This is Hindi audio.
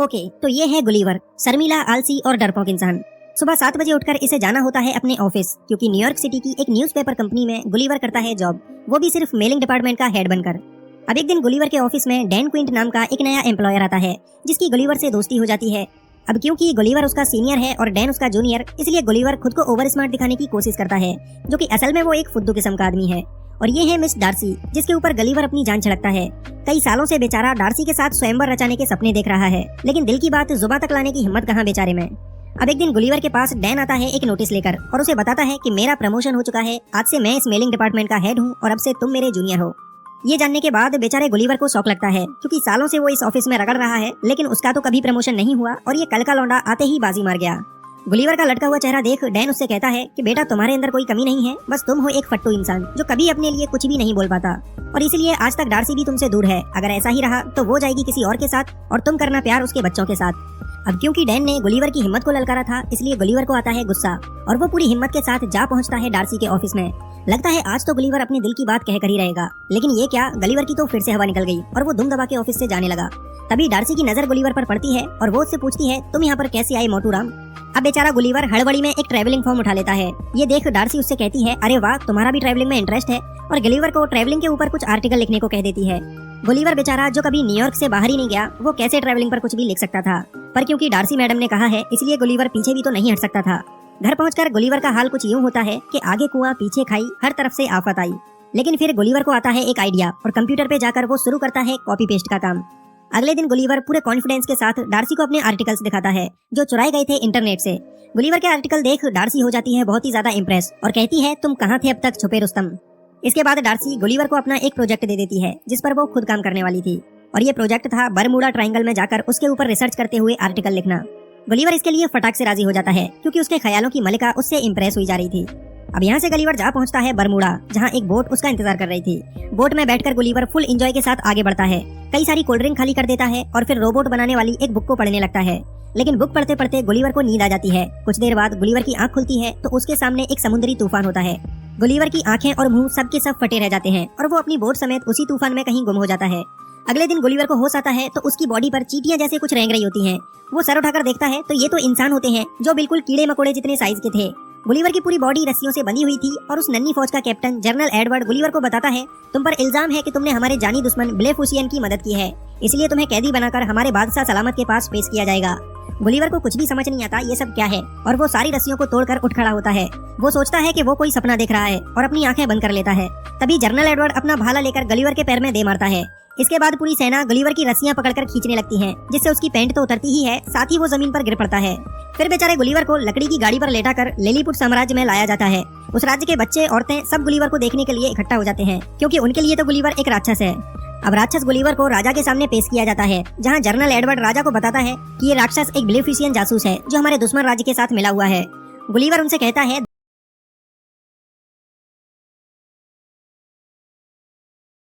ओके, तो ये है गुलिवर, शर्मीला, आलसी और डरपोक इंसान। सुबह 7 बजे उठकर इसे जाना होता है अपने ऑफिस, क्योंकि न्यूयॉर्क सिटी की एक न्यूज़पेपर कंपनी में गुलिवर करता है जॉब, वो भी सिर्फ मेलिंग डिपार्टमेंट का हेड बनकर। अब एक दिन गुलिवर के ऑफिस में डैन क्विंट नाम का एक नया एम्प्लॉयर आता है, जिसकी गुलिवर से दोस्ती हो जाती है। अब क्योंकि गुलिवर उसका सीनियर है और डैन उसका जूनियर, इसलिए गुलिवर खुद को ओवर स्मार्ट दिखाने की कोशिश करता है, जो कि असल में वो एक फुद्दू किस्म का आदमी है। और ये है मिस डार्सी, जिसके ऊपर गुलिवर अपनी जान छिड़कता है। कई सालों से बेचारा डार्सी के साथ स्वयंवर रचाने के सपने देख रहा है, लेकिन दिल की बात जुबान तक लाने की हिम्मत कहाँ बेचारे में। अब एक दिन गुलिवर के पास डैन आता है एक नोटिस लेकर और उसे बताता है कि मेरा प्रमोशन हो चुका है, आज से मैं इस मेलिंग डिपार्टमेंट का हेड हूँ और अब से तुम मेरे जूनियर हो। ये जानने के बाद बेचारे गुलिवर को शौक लगता है, क्योंकि सालों से वो इस ऑफिस में रगड़ रहा है, लेकिन उसका तो कभी प्रमोशन नहीं हुआ और ये कल का लौंडा आते ही बाजी मार गया। गुलिवर का लटका हुआ चेहरा देख डैन उससे कहता है कि बेटा, तुम्हारे अंदर कोई कमी नहीं है, बस तुम हो एक फट्टू इंसान जो कभी अपने लिए कुछ भी नहीं बोल पाता, और इसीलिए आज तक डार्सी भी तुमसे दूर है। अगर ऐसा ही रहा तो वो जाएगी किसी और के साथ और तुम करना प्यार उसके बच्चों के साथ। अब क्योंकि डैन ने गुलिवर की हिम्मत को ललकारा था, इसलिए गुलिवर को आता है गुस्सा और वो पूरी हिम्मत के साथ जा पहुंचता है डार्सी के ऑफिस में। लगता है आज तो गुलिवर अपने दिल की बात कहकर ही रहेगा, लेकिन ये क्या, गुलिवर की तो फिर से हवा निकल गई और वो दुम दबा के ऑफिस से जाने लगा। तभी डार्सी की नजर गुलिवर पर पड़ती है और वो उससे पूछती है, तुम यहाँ पर कैसे आए मोटू राम? अब बेचारा गुलिवर हड़बड़ी में एक ट्रैवलिंग फॉर्म उठा लेता है। ये देख डार्सी उससे कहती है, अरे वाह, तुम्हारा भी ट्रैवलिंग में इंटरेस्ट है, और गुलिवर को ट्रैवलिंग के ऊपर कुछ आर्टिकल लिखने को कह देती है। गुलिवर बेचारा जो कभी न्यूयॉर्क से बाहर ही नहीं गया, वो कैसे ट्रैवलिंग पर कुछ भी लिख सकता था, पर क्योंकि डार्सी मैडम ने कहा है, इसलिए गुलिवर पीछे भी तो नहीं हट सकता था। घर पहुंचकर गुलिवर का हाल कुछ यूं होता है कि आगे कुआं पीछे खाई, हर तरफ से आफत आई। लेकिन फिर गुलिवर को आता है एक आइडिया और कंप्यूटर पे जाकर वो शुरू करता है कॉपी पेस्ट का काम। अगले दिन गुलिवर पूरे कॉन्फिडेंस के साथ डार्सी को अपने आर्टिकल्स दिखाता है, जो चुराए गए थे इंटरनेट से। गुलिवर के आर्टिकल देख डार्सी हो जाती है बहुत ही ज्यादा इम्प्रेस और कहती है, तुम कहाँ थे अब तक छुपे रुस्तम? इसके बाद डार्सी गुलिवर को अपना एक प्रोजेक्ट दे देती है, जिस पर वो खुद काम करने वाली थी, और ये प्रोजेक्ट था बरमूडा ट्रायंगल में जाकर उसके ऊपर रिसर्च करते हुए आर्टिकल लिखना। गुलिवर इसके लिए फटाक से राजी हो जाता है, क्योंकि उसके ख्यालों की मलिका उससे इम्प्रेस हुई जा रही थी। अब यहाँ से गुलिवर जा पहुँचता है बरमूडा, जहाँ एक बोट उसका इंतजार कर रही थी। बोट में बैठकर गुलिवर फुल एंजॉय के साथ आगे बढ़ता है, कई सारी कोल्ड ड्रिंक खाली कर देता है और फिर रोबोट बनाने वाली एक बुक को पढ़ने लगता है। लेकिन बुक पढ़ते पढ़ते गुलिवर को नींद आ जाती है। कुछ देर बाद गुलिवर की आंख खुलती है तो उसके सामने एक समुद्री तूफान होता है। गुलिवर की आंखें और मुंह सब के सब फटे रह जाते हैं और वो अपनी बोट समेत उसी तूफान में कहीं गुम हो जाता है। अगले दिन गुलिवर को होश आता है तो उसकी बॉडी पर चींटियां जैसे कुछ रेंग रही होती हैं। वो सर उठाकर देखता है तो ये तो इंसान होते हैं, जो बिल्कुल कीड़े मकोड़े जितने साइज के थे। गुलिवर की पूरी बॉडी रस्सियों से बंधी हुई थी और उस नन्ही फौज का कैप्टन जनरल एडवर्ड गुलिवर को बताता है, तुम पर इल्जाम है कि तुमने हमारे जानी दुश्मन ब्लेफुसियन की मदद की है, इसलिए तुम्हें कैदी बनाकर हमारे बादशाह सलामत के पास पेश किया जाएगा। गुलिवर को कुछ भी समझ नहीं आता ये सब क्या है, और वो सारी रस्सियों को तोड़कर उठ खड़ा होता है। वो सोचता है कि वो कोई सपना देख रहा है और अपनी आंखें बंद कर लेता है। तभी जनरल एडवर्ड अपना भाला लेकर गुलिवर के पैर में दे मारता है। इसके बाद पूरी सेना गुलिवर की रस्सियां पकड़कर खींचने लगती है, जिससे उसकी पैंट तो उतरती ही है, साथ ही वो जमीन पर गिर पड़ता है। फिर बेचारे गुलिवर को लकड़ी की गाड़ी पर लेटाकर लिलीपुट साम्राज्य में लाया जाता है। उस राज्य के बच्चे औरतें सब गुलिवर को देखने के लिए इकट्ठा हो जाते हैं, क्योंकि उनके लिए तो गुलिवर एक राक्षस है। अब राक्षस गुलिवर को राजा के सामने पेश किया जाता है, जहाँ जनरल एडवर्ड राजा को बताता है कि ये राक्षस एक ब्लेफिशियन जासूस है, जो हमारे दुश्मन राज्य के साथ मिला हुआ है। गुलिवर उनसे कहता है,